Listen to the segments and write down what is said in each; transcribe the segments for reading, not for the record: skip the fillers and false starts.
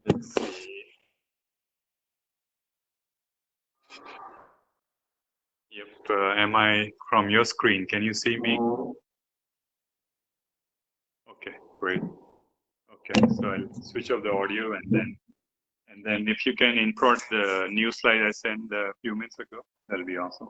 Let's see. Yep. Am I from your screen? Can you see me? Okay, great. Okay, so I'll switch off the audio and then if you can import the new slide I sent a few minutes ago, that'll be awesome.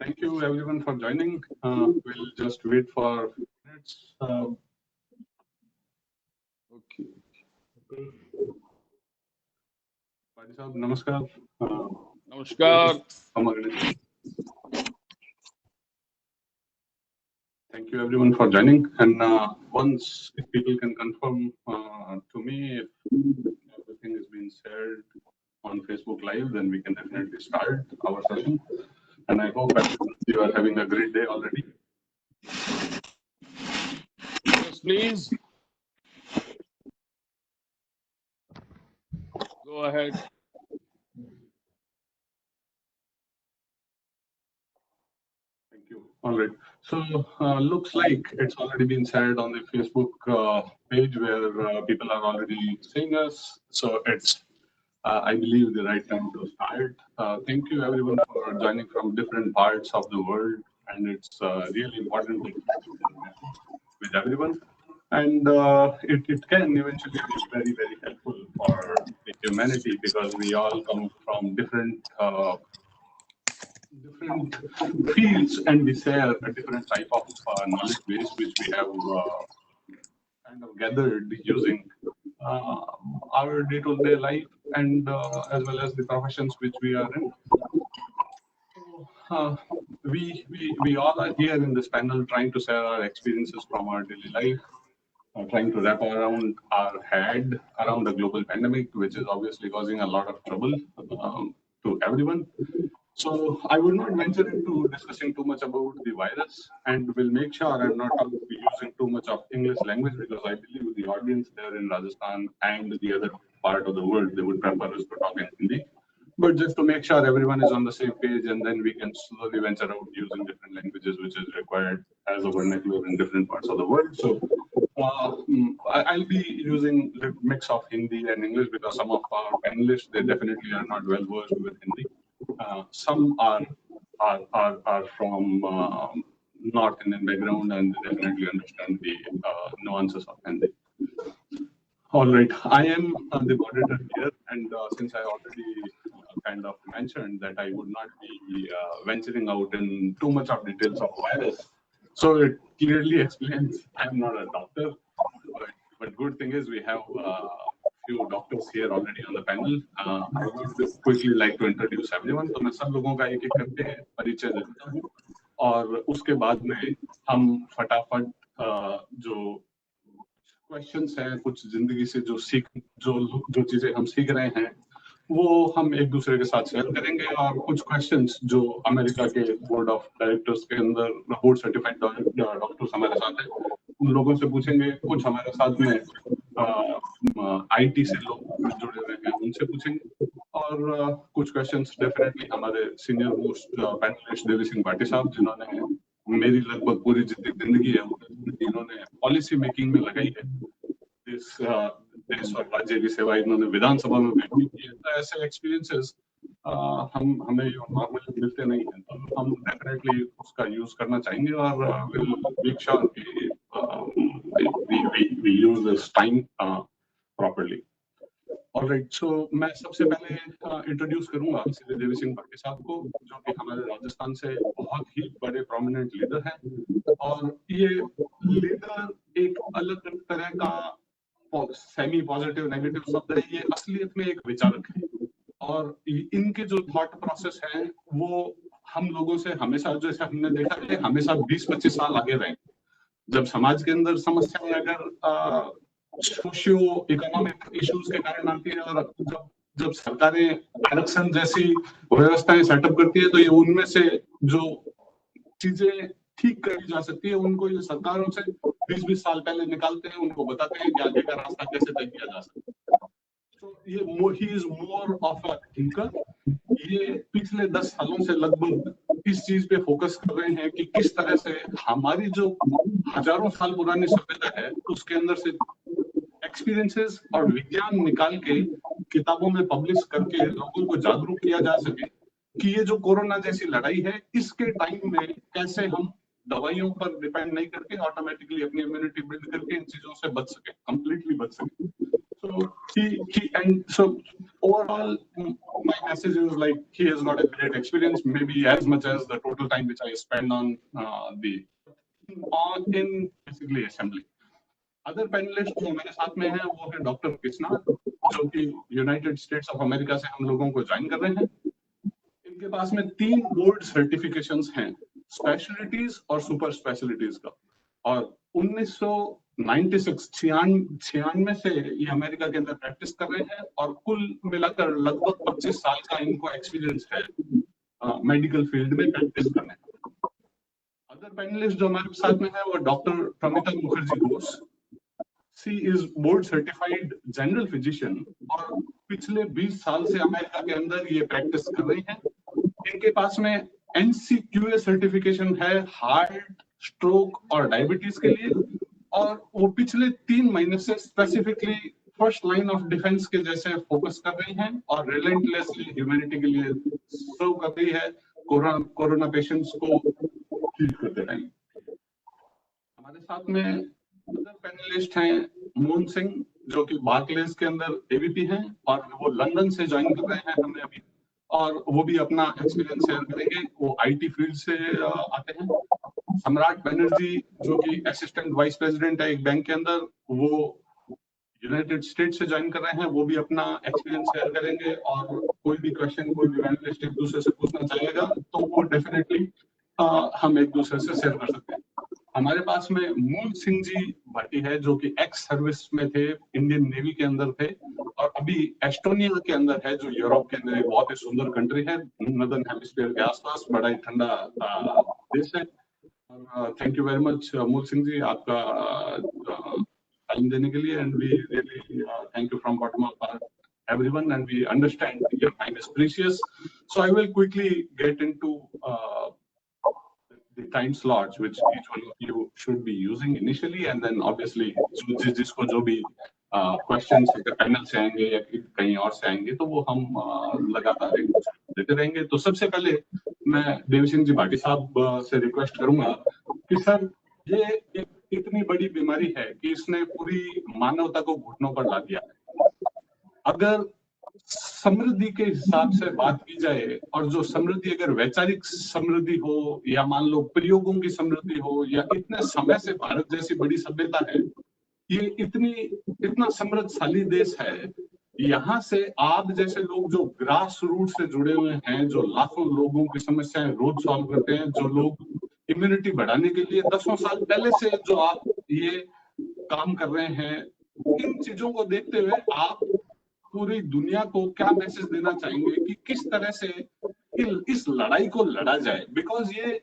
Thank you everyone for joining. We'll just wait for a few minutes. Okay. Padi Sahab, namaskar. Namaskar. Thank you everyone for joining. And once if people can confirm to me if everything is being shared on Facebook Live, then we can definitely start our session. And I hope you are having a great day already. Yes, please. Go ahead. Thank you. All right. So looks like it's already been shared on the Facebook page where people are already seeing us. So it's, I believe, the right time to start. Thank you everyone for joining from different parts of the world. And it's really important that with everyone. And it can eventually be very, very helpful for the humanity because we all come from different fields and we share a different type of knowledge base which we have kind of gathered using our day-to-day life and as well as the professions which we are in. We all are here in this panel trying to share our experiences from our daily life, trying to wrap around our head around the global pandemic, which is obviously causing a lot of trouble to everyone. So I will not venture into discussing too much about the virus, and will make sure I'm not using too much of English language because I believe the audience there in Rajasthan and the other part of the world, they would prefer us to talk in Hindi. But just to make sure everyone is on the same page, and then we can slowly venture out using different languages, which is required as a vernacular in different parts of the world. So I'll be using a mix of Hindi and English because some of our panelists, they definitely are not well versed with Hindi. Some are from North Indian background and they definitely understand the nuances of Hindi. All right, I am the moderator here, and since I already kind of mentioned that I would not be venturing out in too much of details of virus, so it clearly explains I'm not a doctor, but good thing is we have few doctors here already on the panel. I would quickly like to introduce everyone. तो मैं सब लोगों का एक एक करके परिचय देता हूँ और उसके बाद में हम फटाफट जो क्वेश्चंस हैं कुछ जिंदगी से जो चीजें हम सीख रहे हैं वो हम एक दूसरे के साथ शेयर करेंगे और कुछ क्वेश्चंस जो अमेरिका के बोर्ड ऑफ डायरेक्टर्स के अंदर बोर्ड सर्टिफाइड डॉक्टर्स हमारे साथ हैं उन लोगों से पूछेंगे, कुछ हमारे साथ में आईटी से लोग जुड़े हुए हैं उनसे पूछेंगे और कुछ क्वेश्चंस डेफिनेटली हमारे senior most panelist Devi Singh Bhati साहब जिन्होंने मेरी लगभग पूरी जितनी जिंदगी है इन्होंने पॉलिसी मेकिंग में लगाई है इस देश और राज्य की सेवा इन्होंने विधानसभा में भी की है। तो ऐसे एक्सपीरियंसेस हमें नॉर्मली मिलते नहीं हैं तो हम डेफिनेटली उसका यूज करना चाहेंगे और विल मेक श्योर कि we use this time properly. Alright, so मैं सबसे पहले इंट्रोड्यूस करूंगा श्री देवी सिंह भाटी साहब को, जो कि हमारे राजस्थान से बहुत ही बड़े प्रोमिनेंट लीडर हैं। और ये लीडर एक अलग तरह का सेमी पॉजिटिव नेगेटिव शब्द है, ये असलियत में एक विचारक है। और इनके जो थॉट प्रोसेस है वो हम लोगों से हमेशा, जैसे हमने देखा है, हमेशा 20-25 साल आगे रहे। जब समाज के अंदर समस्याएं अगर सोशियो इकोनॉमिक इश्यूज के कारण आती है, और जब सरकारें आरक्षण जैसी व्यवस्थाएं सेटअप करती है, तो ये उनमें से जो चीजें ठीक करी जा सकती है उनको ये सरकारों से 20-20 साल पहले निकालते हैं, उनको बताते हैं कि आगे का रास्ता कैसे तय किया जा सकता है। तो ये he is more of a thinker. ये पिछले 10 सालों से लगभग इस चीज पे फोकस कर रहे हैं कि किस तरह से हमारी जो हजारों साल पुरानी सभ्यता है उसके अंदर से एक्सपीरियंसेस और विज्ञान निकाल के किताबों में पब्लिश करके लोगों को जागरूक किया जा सके कि ये जो कोरोना जैसी लड़ाई है, इसके टाइम में कैसे हम दवाइयों पर डिपेंड नहीं करके ऑटोमेटिकली अपनी इम्यूनिटी बिल्ड करके इन चीजों से बच सके, कंप्लीटली बच सके। So overall, my message is like he has got a great experience, maybe as much as the total time which I spend on in basically assembly. Other panelist जो मेरे साथ में है वो है डॉक्टर कृष्णा, जो कि यूनाइटेड स्टेट्स ऑफ अमेरिका से हम लोगों को ज्वाइन कर रहे हैं। इनके पास में 3 बोर्ड सर्टिफिकेशंस हैं, स्पेशलिटीज और सुपर स्पेशलिटीज का। और 1996 से ये अमेरिका के अंदर प्रैक्टिस कर रहे हैं, और कुल मिलाकर लगभग 25 साल का इनको एक्सपीरियंस है मेडिकल फील्ड में प्रैक्टिस करने का। अदर पैनलिस्ट जो हमारे साथ में है वो doctor Pramita Mukherjee Ghosh. She is board certified general physician और पिछले 20 साल से अमेरिका के अंदर ये प्रैक्टिस कर रही हैं। इनके पास में NCQA सर्टिफिकेशन है हार्ट, स्ट्रोक और डायबिटीज के लिए, और वो पिछले 3 महीने से specifically first line of defence के जैसे फोकस कर रही हैं और रिलेंटलेसली ह्यूमैनिटी के लिए सर्व कर रही है, कोरोना पेशेंट्स को ठीक करते टाइम। हमारे साथ में अदर पैनलिस्ट हैं मोहन सिंह, जो कि बार्कलेज के अंदर एवीपी हैं और वो लंदन से ज्वाइन कर रहे हैं हमें अभी, और वो भी अपना एक्सपीरियंस शेयर करेंगे। वो IT फील्ड से आते हैं। सम्राट बनर्जी, जो कि असिस्टेंट वाइस प्रेसिडेंट है एक बैंक के अंदर, वो यूनाइटेड स्टेट्स से ज्वाइन कर रहे हैं, वो भी अपना एक्सपीरियंस शेयर करेंगे। और कोई भी क्वेश्चन कोई भी पैनलिस्ट एक दूसरे से पूछना चाहेगा तो वो डेफिनेटली हम एक दूसरे से शेयर कर सकते हैं। हमारे पास में मूल सिंह जी भाटी है, जो कि एक्स सर्विस में थे, इंडियन नेवी के अंदर थे, और अभी एस्टोनिया के अंदर है, जो यूरोप के अंदर एक बहुत ही सुंदर कंट्री है, नॉर्दर्न हेमिस्फीयर के आसपास, बड़ा ही ठंडा देश है। थैंक यू वेरी मच मूल सिंह जी, आपका टाइम देने के लिए, and we really thank you from bottom of our everyone, and we understand your time is precious. So I will quickly get into the time slots which each one of you should be using initially, and then obviously जिसको जो भी questions panel से आएंगे या कहीं और से आएंगे तो वो हम लगातार देते रहेंगे। तो सबसे पहले मैं देवी सिंह जी भाटी साहब से रिक्वेस्ट करूंगा कि सर, ये इतनी बड़ी बीमारी है कि इसने पूरी मानवता को घुटनों पर ला दिया है। अगर समृद्धि के हिसाब से बात की जाए, और जो समृद्धि अगर वैचारिक समृद्धि हो या मान लो प्रयोगों की समृद्धि हो, या इतने समय से भारत जैसी बड़ी सभ्यता है, ये इतना समृद्धशाली देश है, यहाँ से आप जैसे लोग जो ग्रास रूट से जुड़े हुए हैं, जो लाखों लोगों की समस्याएं रोज सॉल्व करते हैं, जो लोग इम्यूनिटी बढ़ाने के लिए 10 साल पहले से जो आप ये काम कर रहे हैं, इन चीजों को देखते हुए आप पूरी दुनिया को क्या मैसेज देना चाहेंगे कि किस तरह से इस लड़ाई को लड़ा जाए? बिकॉज ये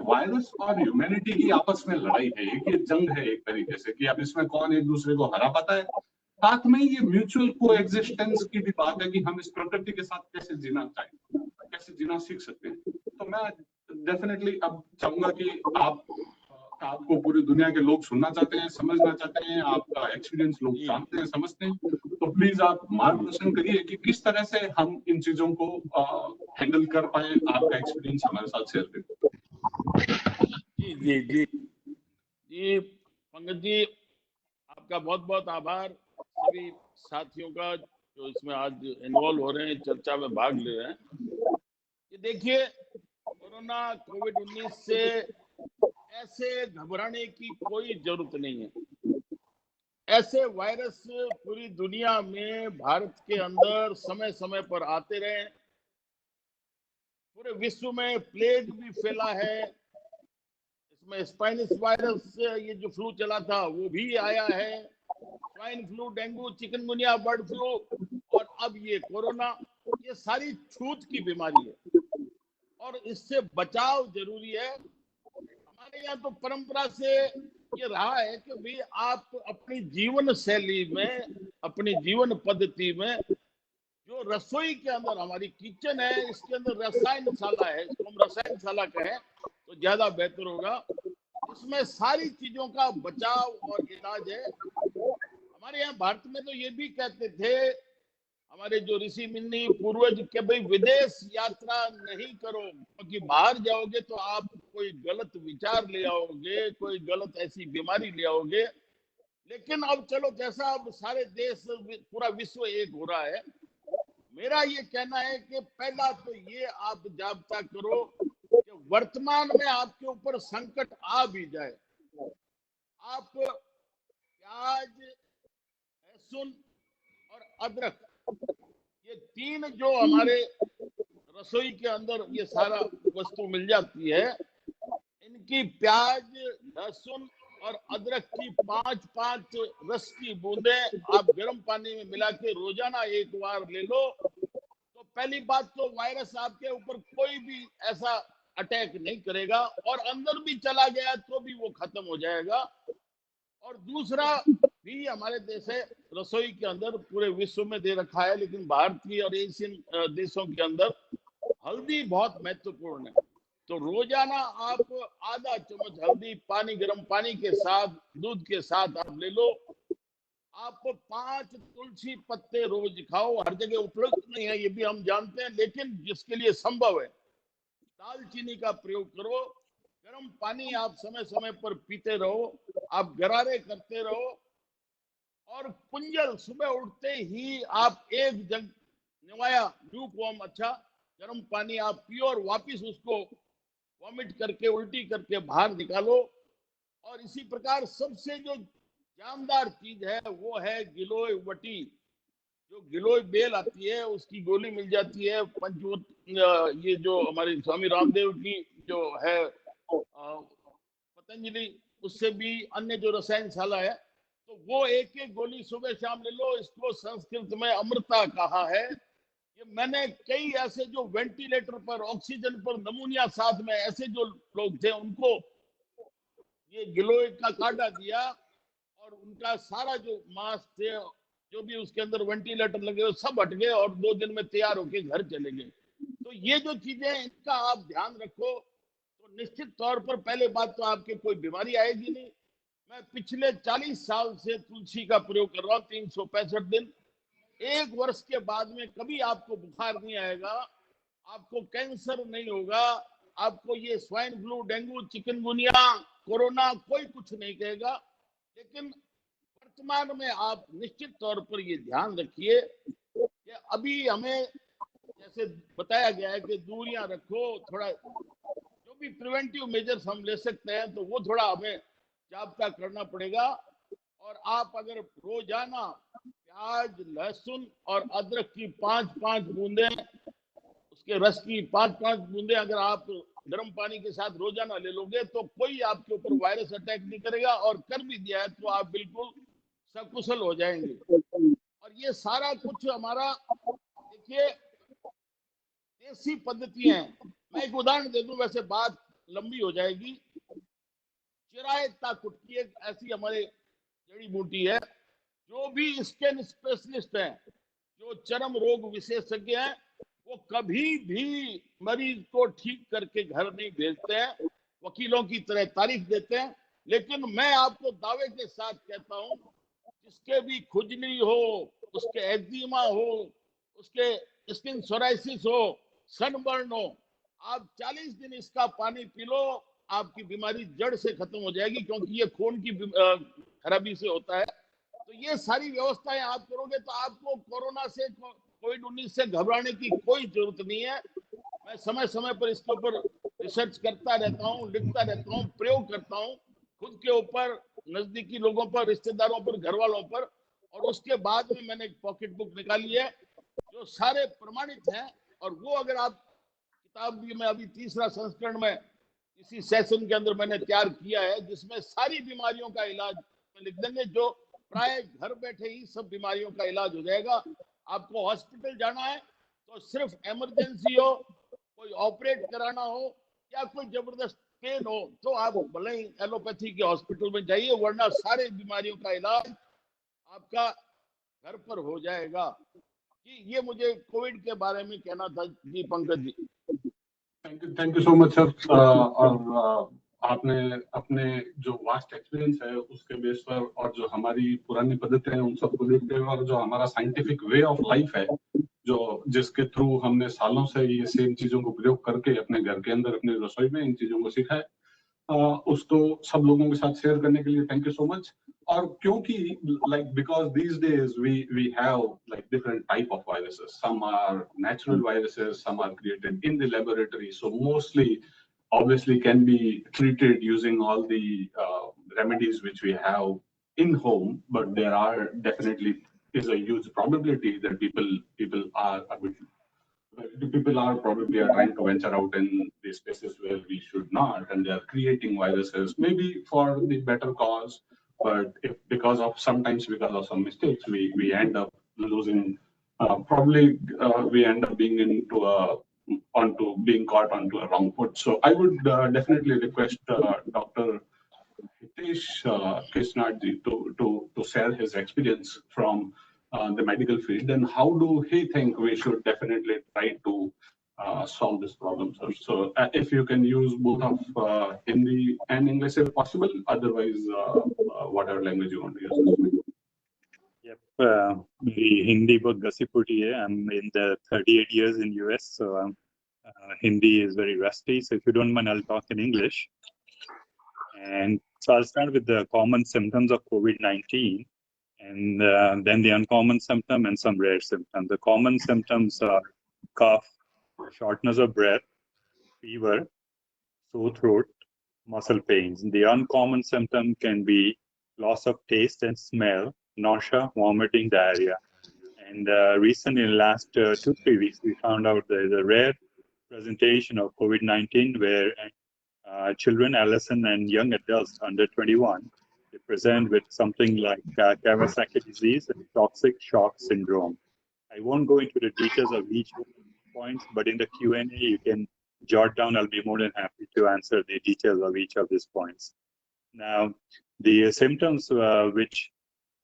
वायरस और ह्यूमैनिटी की आपस में लड़ाई है, ये जंग है एक तरीके से, कि अब इसमें कौन एक दूसरे को हरा पाता है। साथ में ये म्यूचुअल को एग्जिस्टेंस की भी बात है कि हम इस प्रकृति के साथ कैसे जीना चाहें, कैसे जीना सीख सकते हैं। तो मैं डेफिनेटली अब चाहूंगा कि आपको पूरी दुनिया के लोग सुनना चाहते हैं, समझना चाहते हैं, आपका एक्सपीरियंस लोग जानते हैं, समझते हैं, तो प्लीज आप मार्गदर्शन करिए कि किस तरह से हम इन चीजों को हैंडल कर पाए। आपका एक्सपीरियंस हमारे साथ शेयर करिए। जी जी जी पंकज जी, आपका बहुत बहुत आभार। सभी साथियों का जो इसमें आज इन्वॉल्व हो रहे हैं, चर्चा में भाग ले रहे हैं, ये देखिए कोरोना कोविड-19 से ऐसे घबराने की कोई जरूरत नहीं है। ऐसे वायरस पूरी दुनिया में, भारत के अंदर समय समय पर आते रहे। पूरे विश्व में प्लेग भी फैला है, इसमें स्पेनिश वायरस, ये जो फ्लू चला था वो भी आया है, swine flu, dengue, chikungunya, bird flu, और अब ये कोरोना। ये सारी छूत की बीमारी है और इससे बचाव जरूरी है। हमारे यहाँ तो परंपरा से ये रहा है कि भाई आप अपनी जीवन शैली में, अपनी जीवन पद्धति में, जो रसोई के अंदर हमारी किचन है, इसके अंदर रसायनशाला है, इसको हम रसायनशाला कहें तो ज्यादा बेहतर होगा। इसमें सारी चीजों का बचाव और इलाज है। हमारे यहाँ भारत में तो ये भी कहते थे हमारे जो ऋषि मुनि पूर्वज के भाई विदेश यात्रा नहीं करो, क्योंकि बाहर जाओगे तो आप कोई गलत विचार ले आओगे, कोई गलत ऐसी बीमारी ले आओगे। लेकिन अब चलो, जैसा अब सारे देश, पूरा विश्व एक हो रहा है, मेरा ये कहना है कि पहला तो ये आप जागरूकता करो कि वर्तमान में आपके ऊपर संकट आ भी जाए, आप प्याज, लहसुन और अदरक, ये तीन जो हमारे रसोई के अंदर ये सारा वस्तु मिल जाती है, इनकी प्याज, लहसुन और अदरक की 5-5 रस की बूंदे आप गर्म पानी में मिला के रोजाना एक बार ले लो, तो पहली बात तो वायरस आपके ऊपर कोई भी ऐसा अटैक नहीं करेगा, और अंदर भी चला गया तो भी वो खत्म हो जाएगा। और दूसरा भी हमारे देश है, रसोई के अंदर पूरे विश्व में दे रखा है, लेकिन भारतीय और एशियन देशों के अंदर हल्दी बहुत महत्वपूर्ण है। तो रोजाना आप आधा चम्मच हल्दी पानी, गर्म पानी के साथ, दूध के साथ आप ले लो। आप 5 तुलसी पत्ते रोज खाओ। हर जगह उपलब्ध नहीं है, ये भी हम जानते हैं, लेकिन जिसके लिए संभव है, दालचीनी का प्रयोग करो। गर्म पानी आप समय समय पर पीते रहो, आप गरारे करते रहो, और कुंजल सुबह उठते ही आप एक जग नवाया ल्यूकवार्म अच्छा गर्म पानी आप पियो, और वापिस उसको वॉमिट करके, उल्टी करके बाहर निकालो। और इसी प्रकार सबसे जो जानदार चीज है वो है गिलोय वटी। जो गिलोय बेल आती है उसकी गोली मिल जाती है, ये जो हमारे स्वामी रामदेव की जो है पतंजलि, उससे भी अन्य जो रसायनशाला है, तो वो एक एक गोली सुबह शाम ले लो। इसको संस्कृत में अमृता कहा है। ये मैंने कई ऐसे जो वेंटिलेटर पर, ऑक्सीजन पर, नमूनिया साथ में ऐसे जो लोग थे, उनको ये गिलोय का काढ़ा दिया, और उनका सारा जो मांस थे, जो भी उसके अंदर वेंटिलेटर लगे हुए, सब हट गए और 2 दिन में तैयार होके घर चले गए। तो ये जो चीजें, इनका आप ध्यान रखो, तो निश्चित तौर पर पहले बात तो आपके कोई बीमारी आएगी नहीं। मैं पिछले 40 साल से तुलसी का प्रयोग कर रहा हूँ, 365 दिन। 1 वर्ष के बाद में कभी आपको बुखार नहीं आएगा, आपको कैंसर नहीं होगा, आपको ये swine flu, dengue, chikungunya, corona कोई कुछ नहीं कहेगा। लेकिन वर्तमान में आप निश्चित तौर पर ये ध्यान रखिए कि अभी हमें जैसे बताया गया है कि दूरियां रखो, थोड़ा जो भी प्रिवेंटिव मेजर्स हम ले सकते हैं तो वो थोड़ा हमें जाब्ता करना पड़ेगा। और आप अगर रोजाना प्याज, लहसुन और अदरक की 5-5 बूंदे, उसके रस की 5-5 बूंदे अगर आप गर्म पानी के साथ रोजाना ले लोगे, तो कोई आपके ऊपर वायरस अटैक नहीं करेगा, और कर भी दिया है तो आप बिल्कुल सकुशल हो जाएंगे। और ये सारा कुछ हमारा, देखिए, देसी पद्धतियां हैं। मैं एक उदाहरण दे दूं, वैसे बात लंबी हो जाएगी। चिराय ताकुट की एक ऐसी हमारे जड़ी बूटी है, जो भी स्किन स्पेशलिस्ट हैं, जो चर्म रोग विशेषज्ञ हैं, वो कभी भी मरीज को ठीक करके घर नहीं भेजते हैं, वकीलों की तरह तारीफ देते हैं। लेकिन मैं आपको दावे के साथ कहता हूं, जिसके भी खुजली हो, उसके एक्जिमा हो, उसके स्किन सोराइसिस हो, सनबर्न हो, आप 40 दिन इसका पानी पी लो, आपकी बीमारी जड़ से खत्म हो जाएगी, क्योंकि ये खून की खराबी से होता है। तो तो ये सारी व्यवस्थाएं आप करोगे तो आपको कोरोना से, कोविड-19 से घबराने की कोई जरूरत नहीं है। मैं समय समय पर इसके ऊपर रिसर्च करता रहता हूँ, लिखता रहता हूँ, प्रयोग करता हूँ, खुद के ऊपर, नजदीकी लोगों पर, रिश्तेदारों पर, घर वालों पर। और उसके बाद में मैंने एक पॉकेट बुक निकाली है जो सारे प्रमाणित हैं। और वो अगर आप किताब भी, मैं अभी तीसरा संस्करण में इसी सेशन के अंदर मैंने तैयार किया है, जिसमें सारी बीमारियों का इलाज में लिख देंगे, जो प्राय घर बैठे ही सब बीमारियों का इलाज हो जाएगा। आपको हॉस्पिटल जाना है तो सिर्फ इमरजेंसी हो, कोई ऑपरेट कराना हो या कोई जबरदस्त पेन हो तो आप भले ही एलोपैथी के हॉस्पिटल में जाइए, वरना सारी बीमारियों का इलाज आपका घर पर हो जाएगा। जी, ये मुझे कोविड के बारे में कहना था। जी Pankaj ji. Thank you so much sir. और आपने अपने जो वास्ट एक्सपीरियंस है उसके बेस पर और जो हमारी पुरानी पद्धतियां हैं उन सबको देखते हुए और जो हमारा साइंटिफिक वे ऑफ लाइफ है, जो जिसके थ्रू हमने सालों से ये सेम चीजों को प्रयोग करके अपने घर के अंदर, अपनी रसोई में इन चीजों को सीखा है, उसको सब लोगों के साथ शेयर करने के लिए थैंक यू सो मच। और क्योंकि like because these days we have like different type of viruses, some are natural viruses, some are created in the laboratory, so mostly obviously can be treated using all the remedies which we have in home, but there are definitely is a huge probability that people are a bit, people are probably trying to venture out in the spaces where we should not, and they are creating viruses, maybe for the better cause. But if sometimes because of some mistakes, we end up losing. Probably we end up being being caught onto a wrong foot. So I would definitely request Dr. Hitesh Krishnadji to share his experience from the medical field, and how do he think we should definitely try to solve this problem, sir? So if you can use both of Hindi and English if possible, otherwise whatever language you want to use. Yep, मेरी हिंदी बहुत घसी-पुटी है. I'm in the 38 years in US, so Hindi is very rusty. So if you don't mind, I'll talk in English. And so I'll start with the common symptoms of COVID-19, and then the uncommon symptom and some rare symptoms. The common symptoms are cough, shortness of breath, fever, sore throat, muscle pains. The uncommon symptom can be loss of taste and smell, nausea, vomiting, diarrhea. And recently, in the last 2-3 weeks, we found out there is a rare presentation of COVID-19 where children, adolescents, and young adults under 21, they present with something like Kawasaki disease and toxic shock syndrome. I won't go into the details of each points, but in the Q&A, you can jot down. I'll be more than happy to answer the details of each of these points. Now, the symptoms which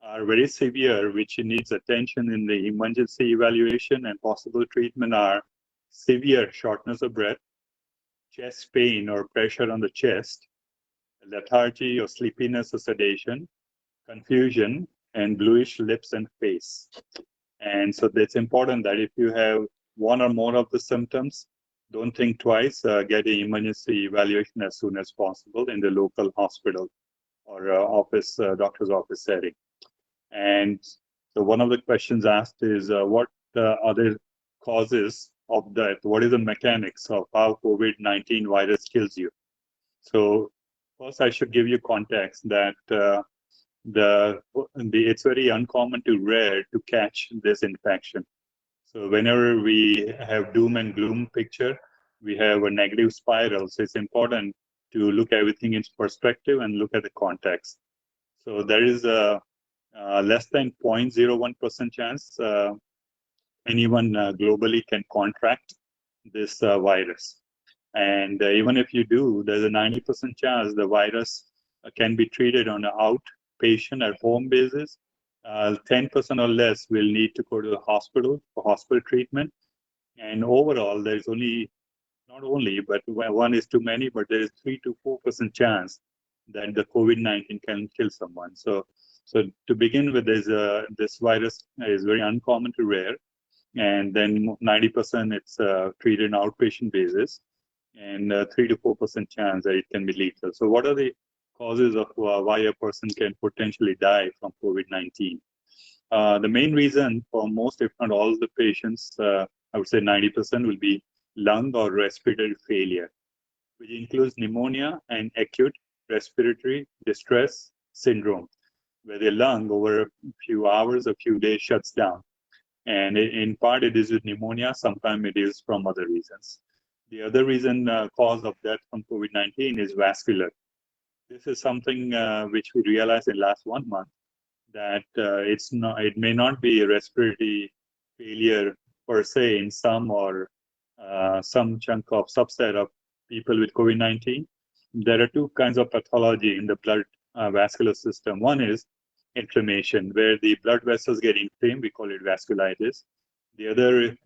are very severe, which needs attention in the emergency evaluation and possible treatment, are severe shortness of breath, chest pain or pressure on the chest, lethargy or sleepiness or sedation, confusion, and bluish lips and face. And so it's important that if you have one or more of the symptoms, don't think twice, get an emergency evaluation as soon as possible in the local hospital or office, doctor's office setting. And so one of the questions asked is what other causes of death? What is the mechanics of how COVID-19 virus kills you? So first I should give you context that it's very uncommon to rare to catch this infection. So whenever we have doom and gloom picture, we have a negative spiral. So it's important to look everything in perspective and look at the context. So there is a less than 0.01% chance anyone globally can contract this virus. And even if you do, there's a 90% chance the virus can be treated on an outpatient at home basis. 10% or less will need to go to the hospital for hospital treatment. And overall, there's not only, but one is too many, but there is 3 to 4% chance that the COVID-19 can kill someone. So to begin with, this virus is very uncommon to rare, and then 90% it's treated on outpatient basis, and 3 to 4% chance that it can be lethal. So what are the causes of why a person can potentially die from COVID-19. The main reason for most, if not all, the patients, I would say 90%, will be lung or respiratory failure, which includes pneumonia and acute respiratory distress syndrome, where the lung over a few hours, a few days shuts down. And in part, it is with pneumonia. Sometimes it is from other reasons. The other reason, cause of death from COVID-19 is vascular. This is something which we realized in last 1 month, that it may not be a respiratory failure per se in some or some chunk of subset of people with COVID-19. There are two kinds of pathology in the blood vascular system. One is inflammation, where the blood vessels get inflamed. We call it vasculitis. The other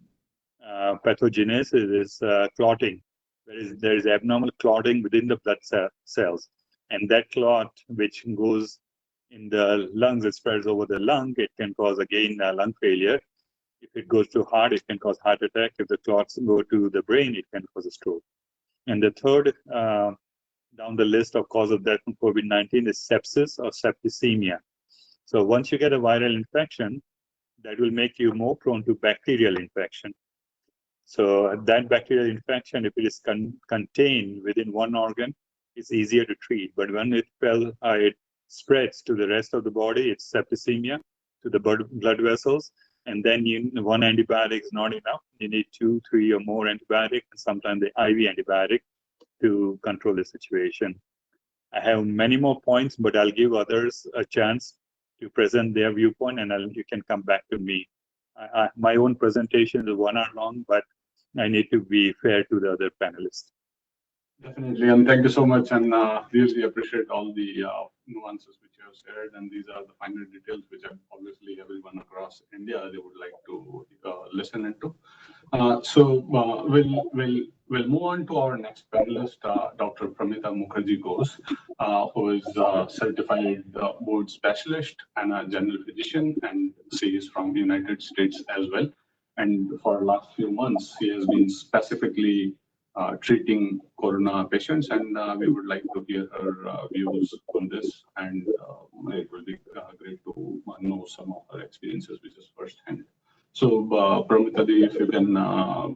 pathogenesis is clotting, where there is abnormal clotting within the blood cells. And that clot, which goes in the lungs, it spreads over the lung. It can cause, again, lung failure. If it goes to heart, it can cause heart attack. If the clots go to the brain, it can cause a stroke. And the third down the list of cause of death from COVID-19 is sepsis or septicemia. So once you get a viral infection, that will make you more prone to bacterial infection. So that bacterial infection, if it is contained within one organ, it's easier to treat. But when it spreads to the rest of the body, it's septicemia to the blood vessels. And then one antibiotic is not enough. You need 2, 3, or more antibiotics, and sometimes the IV antibiotic to control the situation. I have many more points, but I'll give others a chance to present their viewpoint, and you can come back to me. My own presentation is 1 hour long, but I need to be fair to the other panelists. Definitely, and thank you so much, and really appreciate all the nuances which you have shared, and these are the finer details which obviously everyone across India, they would like to listen into. So we'll move on to our next panelist, Dr. Pramita Mukherjee Ghose, who is a certified board specialist and a general physician, and she is from the United States as well. And for the last few months, she has been specifically treating corona patients, and we would like to hear her views on this, and it will be great to know some of her experiences, which is firsthand. So, Pramita, if you can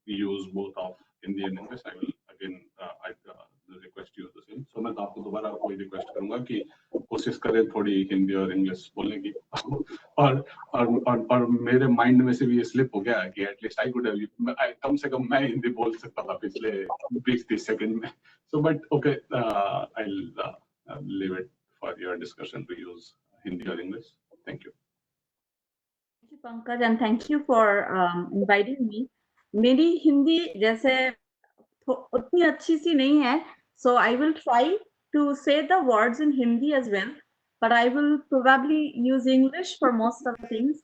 use both of Hindi and English, I will again request you the same. So, मैं तो आपको दोबारा कोई request करूंगा कि कोशिश करें थोड़ी हिंदी और इंग्लिश बोलने की, और मेरे माइंड में से भी ये स्लिप हो गया कि एटलीस्ट आई कुड हैव, कम से कम मैं हिंदी बोल सकता था पिछले 20-30 सेकंड में. So, but okay, I'll leave it for your discussion to use Hindi or English. Thank you. Thank you, Pankaj, and thank you for inviting me. मेरी हिंदी जैसे उतनी अच्छी सी नहीं है, so I will try to say the words in Hindi as well, but I will probably use English for most of the things.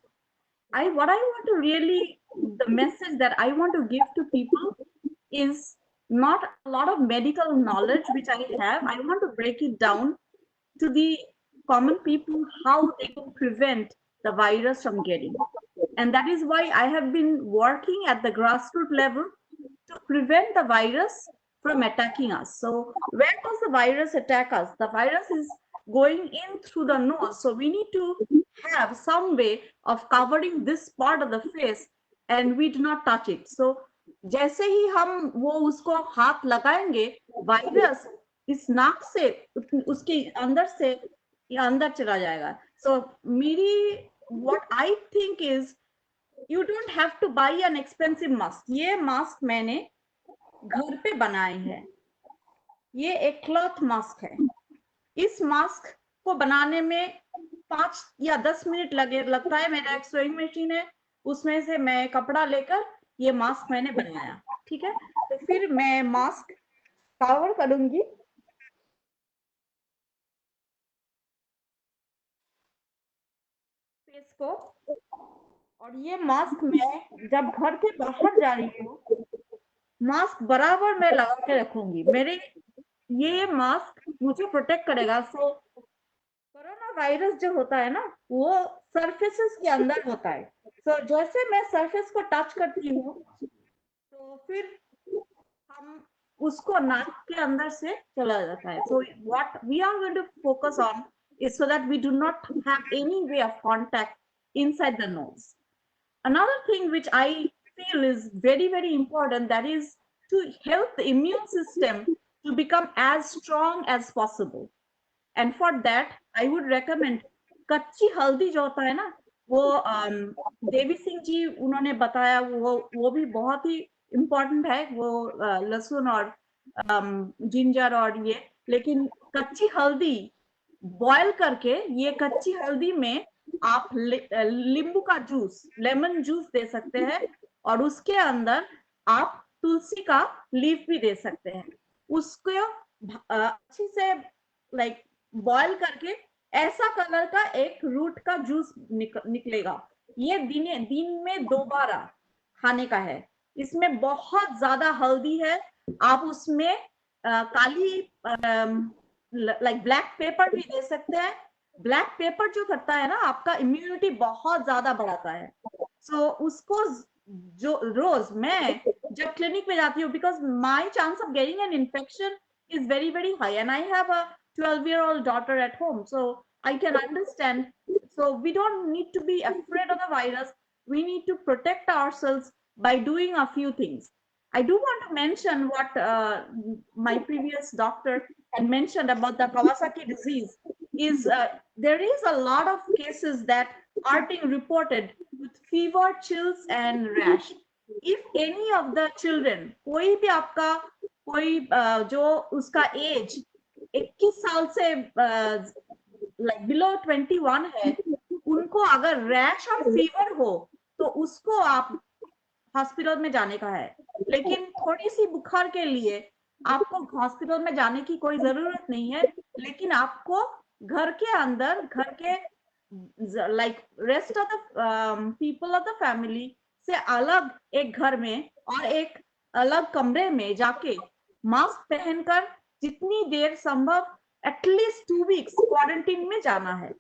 What I want to really, the message that I want to give to people is not a lot of medical knowledge which I have. I want to break it down to the common people, how they can prevent the virus from getting. And that is why I have been working at the grassroots level to prevent the virus from attacking us. So where does the virus attack us? The virus is going in through the nose. So we need to have some way of covering this part of the face, and we do not touch it. So जैसे ही हम वो उसको हाथ लगाएंगे, virus इस नाक से उसके अंदर से अंदर चला जाएगा. So मेरी what I think is you don't have to buy an expensive mask. ये मास्क मैंने घर पे बनाए हैं. ये एक क्लॉथ मास्क है. इस मास्क को बनाने में 5 या 10 मिनट लगता है. मेरा एक सोइंग मशीन है, उसमें से मैं कपड़ा लेकर ये मास्क मैंने बनाया. ठीक है, तो फिर मैं मास्क कवर करूंगी. फेस को, और ये मास्क मैं जब घर के बाहर जा रही हूँ, मास्क बराबर मैं लगा के रखूंगी. मेरे ये मास्क मुझे प्रोटेक्ट करेगा. सो कोरोना वायरस जो होता है ना, वो सरफेसेस के अंदर होता है. सो जैसे मैं सरफेस को टच करती हूँ, तो फिर हम उसको नाक के अंदर से चला जाता है. So what we are going to focus on is so that we do not have any way of contact inside the nose. Another thing which I feel is very, very important, that is to help the immune system to become as strong as possible. And for that, I would recommend कच्ची हल्दी जो होता है ना, वो देवी सिंह जी उन्होंने बताया, वो भी बहुत ही इम्पोर्टेंट है, वो लहसुन और जिंजर और ये, लेकिन कच्ची हल्दी बॉयल करके, ये कच्ची हल्दी में आप नींबू का जूस, लेमन जूस दे सकते हैं, और उसके अंदर आप तुलसी का लीफ भी दे सकते हैं. उसको अच्छी से लाइक बॉयल करके ऐसा कलर का एक रूट का जूस निकलेगा. ये दिन में 2 बार खाने का है. इसमें बहुत ज्यादा हल्दी है. आप उसमें काली लाइक ब्लैक पेपर भी दे सकते हैं. ब्लैक पेपर जो करता है ना, आपका इम्यूनिटी बहुत ज्यादा बढ़ाता है. सो उसको जो रोज मैं जब क्लिनिक में जाती हूँ, because my chance of getting an infection is very, very high, and I have a 12-year-old daughter at home, so I can understand. So we don't need to be afraid of the virus. We need to protect ourselves by doing a few things. I do want to mention what my previous doctor had mentioned about the Kawasaki disease. Is there is a lot of cases that are being reported with fever, chills, and rash. If any of the children, कोई भी आपका कोई जो उसका as 21 साल से like below 21 है, उनको अगर रैश और फीवर हो तो उसको आप हॉस्पिटल में जाने का है. लेकिन थोड़ी सी बुखार के लिए आपको हॉस्पिटल में जाने की कोई जरूरत नहीं है, लेकिन आपको घर के अंदर, घर के like rest of the people of the family से अलग एक घर में और एक अलग कमरे में जाके मास्क पहनकर जितनी देर संभव एटलीस्ट 2 weeks क्वारंटीन में जाना है.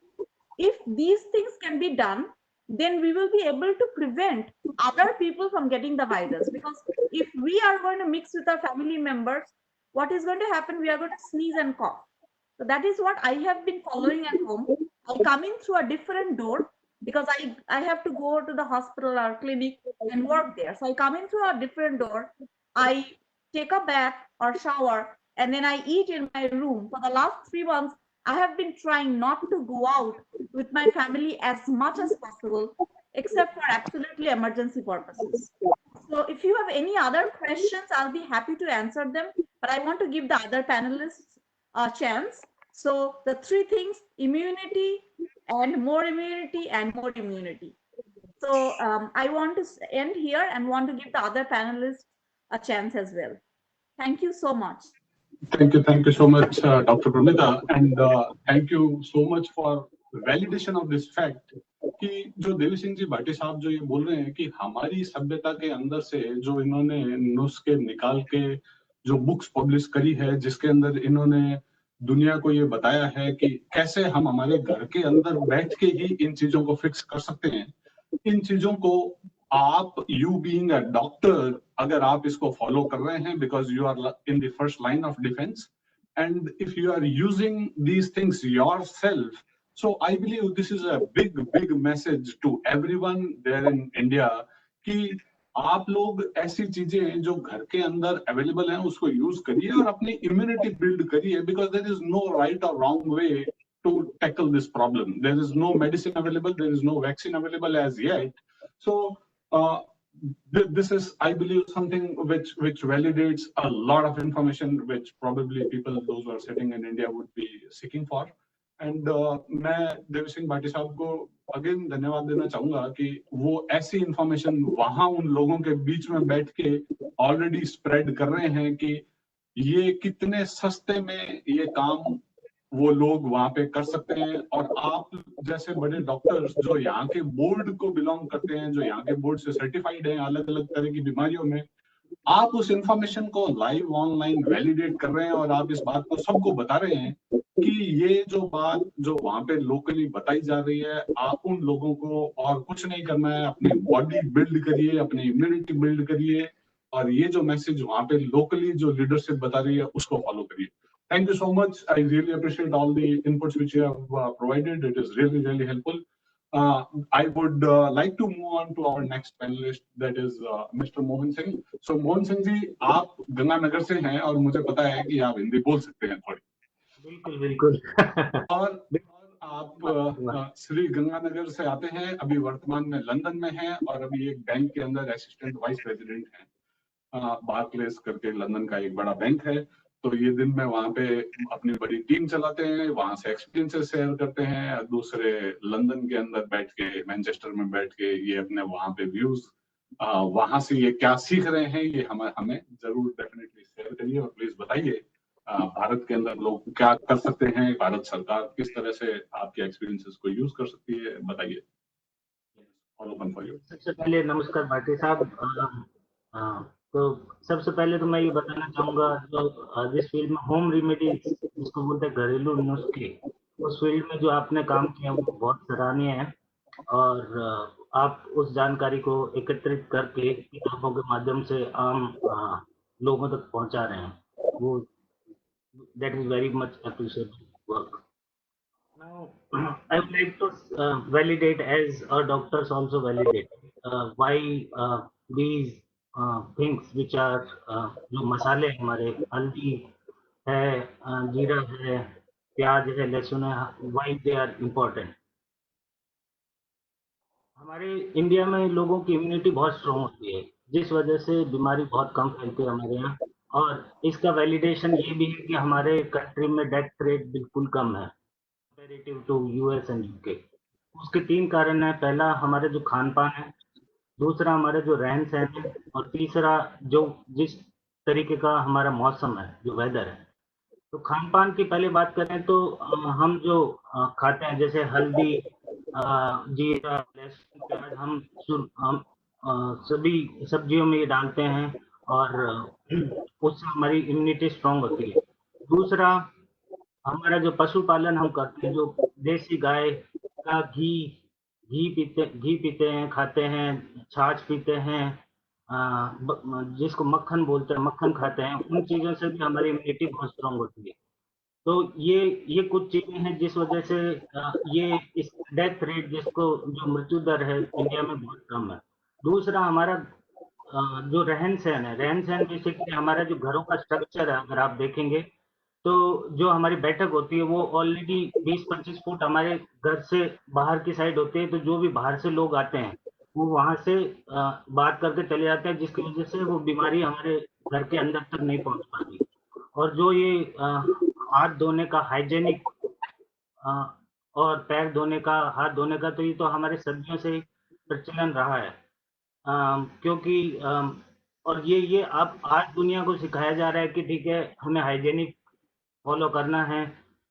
If these things can be done, then we will be able to prevent other people from getting the virus. Because if we are going to mix with our family members, what is going to happen? We are going to sneeze and cough. So that is what I have been following at home. I come in through a different door because I have to go to the hospital or clinic and work there. So I come in through a different door. I take a bath or shower, and then I eat in my room. For the last 3 months, I have been trying not to go out with my family as much as possible, except for absolutely emergency purposes. So if you have any other questions, I'll be happy to answer them, but I want to give the other panelists a chance. So the 3 things: immunity and more immunity and more immunity. So I want to end here and want to give the other panelists a chance as well. Thank you so much. Thank you so much, Dr. Pramita, and thank you so much for validation of this fact कि जो देवी सिंह जी भाटी साहब जो ये बोल रहे हैं कि हमारी सभ्यता के अंदर से जो इन्होंने नुस्खे निकाल के जो बुक्स पब्लिश करी है, जिसके अंदर इन्होंने दुनिया को ये बताया है कि कैसे हम हमारे घर के अंदर बैठ के ही इन चीजों को फिक्स कर सकते हैं. इन चीजों को आप, यू बीइंग अ डॉक्टर, अगर आप इसको फॉलो कर रहे हैं because you are in the first line of defence, and if you are using these things yourself, so I believe this is a big message to everyone there in India कि आप लोग ऐसी चीजें जो घर के अंदर अवेलेबल हैं उसको यूज करिए और अपनी इम्यूनिटी बिल्ड करिए, because there is no right or wrong way to tackle this problem. There is no medicine available, there is no vaccine available as yet. So this is, I believe, something which validates a lot of information which probably people, those who are sitting in India, would be seeking for. And मैं देवी सिंह भाटी साहब को again धन्यवाद देना चाहूंगा कि वो ऐसी information वहां उन लोगों के बीच में बैठ के ऑलरेडी स्प्रेड कर रहे हैं कि ये कितने सस्ते में ये काम वो लोग वहां पे कर सकते हैं. और आप जैसे बड़े डॉक्टर्स जो यहाँ के बोर्ड को बिलोंग करते हैं, जो यहाँ के बोर्ड से सर्टिफाइड हैं अलग अलग तरह की बीमारियों में, आप उस इंफॉर्मेशन को लाइव ऑनलाइन वैलिडेट कर रहे हैं और आप इस बात को सबको बता रहे हैं कि ये जो बात जो वहां पे लोकली बताई जा रही है, आप उन लोगों को और कुछ नहीं करना है, अपनी बॉडी बिल्ड करिए, अपनी इम्यूनिटी बिल्ड करिए, और ये जो मैसेज वहाँ पे लोकली जो लीडरशिप बता रही है उसको फॉलो करिए। Thank you so much. I really appreciate all the inputs which you have provided. It is really, really helpful. I would like to move on to our next panelist, that is Mr. Mohan Singh. So Mohan Singh जी, आप गंगानगर से हैं और मुझे पता है कि आप हिंदी बोल सकते हैं थोड़ी। बिल्कुल बिल्कुल। और आप श्री गंगानगर से आते हैं, अभी वर्तमान में लंदन में हैं और अभी एक बैंक के अंदर असिस्टेंट वाइस प्रेसिडेंट हैं। बार्कलेस करके लंदन का एक बड़ा बैंक है, तो ये दिन में वहाँ पे अपनी बड़ी टीम चलाते हैं, वहाँ से एक्सपीरियंसेस शेयर करते हैं, दूसरे लंदन के अंदर बैठ के, मैनचेस्टर में बैठ के ये अपने वहाँ पे व्यूज, वहाँ से ये क्या सीख रहे हैं, ये हमें जरूर डेफिनेटली शेयर करिए। और प्लीज बताइए भारत के अंदर लोग क्या कर सकते हैं, भारत सरकार किस तरह से आपके एक्सपीरियंसेस को यूज कर सकती है, बताइए। All open for you. सबसे पहले नमस्कार भाटी साहब। तो सबसे पहले तो मैं ये बताना चाहूँगा, जो जिस फील्ड में होम रेमेडीज जिसको बोलते हैं घरेलू नुस्खे, उस फील्ड में जो आपने काम किया वो बहुत सराहनीय है और आप उस जानकारी को एकत्रित करके किताबों के माध्यम से आम लोगों तक पहुंचा रहे हैं, वो that is very much appreciated work. Now, I would like to validate, as our doctors also validate, why these things which are जो मसाले हमारे हल्दी है, जीरा है, प्याज है, लहसुन है, why they are important. हमारे इंडिया में लोगों की इम्यूनिटी बहुत स्ट्रॉन्ग होती है, जिस वजह से बीमारी बहुत कम फैलती है हमारे यहाँ। और इसका वैलिडेशन ये भी है कि हमारे कंट्री में डेथ रेट बिल्कुल कम है comparative to US and UK. उसके 3 कारण है। पहला हमारे जो खान पान है, दूसरा हमारे जो रहन सहन है, और तीसरा जो जिस तरीके का हमारा मौसम है, जो वेदर है। तो खान पान की पहले बात करें तो हम जो खाते हैं, जैसे हल्दी, जीरा, लहसुन, प्याज, हम सभी सब्जियों में ये डालते हैं और उससे हमारी इम्यूनिटी स्ट्रांग होती है। दूसरा, हमारा जो पशुपालन हम करते हैं, जो देसी गाय का घी पीते हैं, खाते हैं, छाछ पीते हैं, जिसको मक्खन बोलते हैं, मक्खन खाते हैं, उन चीज़ों से भी हमारी इम्यूनिटी बहुत स्ट्रांग होती है। तो ये कुछ चीजें हैं जिस वजह से ये इस डेथ रेट, जिसको जो मृत्यु दर है इंडिया में, बहुत कम है। दूसरा, हमारा जो रहन सहन है, रहन सहन बेसिकली हमारा जो घरों का स्ट्रक्चर है, अगर आप देखेंगे तो जो हमारी बैठक होती है वो ऑलरेडी 20-25 फुट हमारे घर से बाहर की साइड होती है। तो जो भी बाहर से लोग आते हैं वो वहां से बात करके चले जाते हैं, जिसकी वजह से वो बीमारी हमारे घर के अंदर तक नहीं पहुंच पाती। और जो ये हाथ धोने का हाइजेनिक और पैर धोने का, हाथ धोने का, तो ये तो हमारे सदियों से प्रचलन रहा है, क्योंकि और ये अब आज दुनिया को सिखाया जा रहा है कि ठीक है, हमें हाइजेनिक फॉलो करना है,